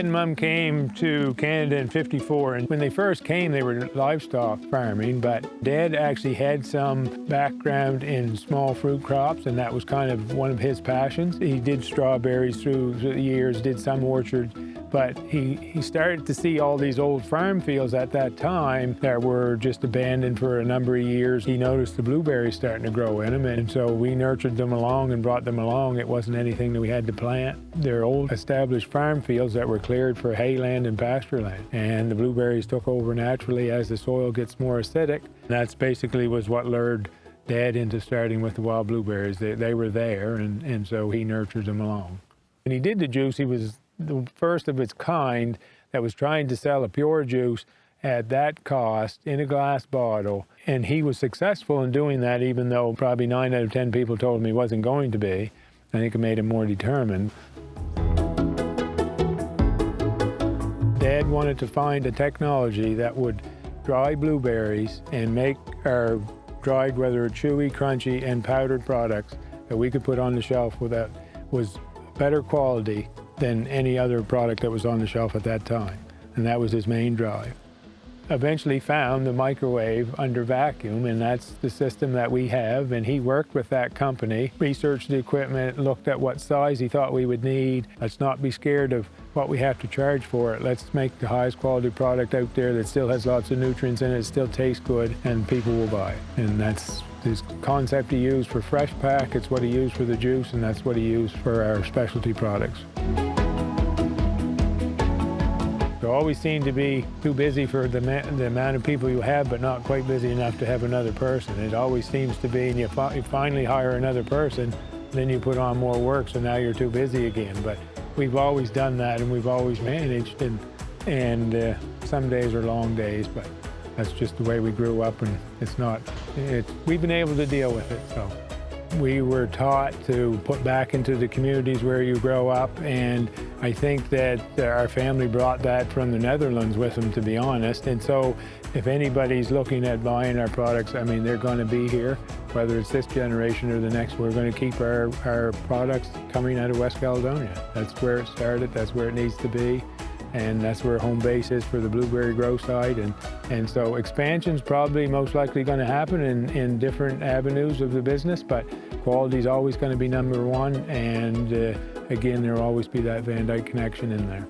Dad and Mom came to Canada in '54, and when they first came, they were livestock farming, but Dad actually had some background in small fruit crops, and that was kind of one of his passions. He did strawberries through the years, did some orchards, but he started to see all these old farm fields at that time that were just abandoned for a number of years. He noticed the blueberries starting to grow in them, and so we nurtured them along and brought them along. It wasn't anything that we had to plant. They're old established farm fields that were cleared for hayland and pasture land, and the blueberries took over naturally as the soil gets more acidic. That's basically was what lured Dad into starting with the wild blueberries. They were there, and so he nurtured them along. When he did the juice, he was the first of its kind that was trying to sell a pure juice at that cost in a glass bottle. And he was successful in doing that, even though probably 9 out of 10 people told him he wasn't going to be. I think it made him more determined. Dad wanted to find a technology that would dry blueberries and make our dried, whether chewy, crunchy, and powdered products that we could put on the shelf that was better quality than any other product that was on the shelf at that time. And that was his main drive. Eventually found the microwave under vacuum, and that's the system that we have. And he worked with that company, researched the equipment, looked at what size he thought we would need. Let's not be scared of what we have to charge for it. Let's make the highest quality product out there that still has lots of nutrients in it, still tastes good, and people will buy it. And that's his concept he used for fresh pack. It's what he used for the juice, and that's what he used for our specialty products. You always seem to be too busy for the amount of people you have, but not quite busy enough to have another person. It always seems to be, and you finally hire another person, then you put on more work, so now you're too busy again. But we've always done that, and we've always managed, and some days are long days, but that's just the way we grew up, and we've been able to deal with it. So we were taught to put back into the communities where you grow up, and I think that our family brought that from the Netherlands with them, to be honest. And so if anybody's looking at buying our products, I mean, they're going to be here, whether it's this generation or the next. We're going to keep our products coming out of West Caledonia. That's where it started, that's where it needs to be, and that's where home base is for the blueberry grow site. And so expansion's probably most likely going to happen in different avenues of the business, but quality's always going to be number one, and again, there'll always be that Van Dyke connection in there.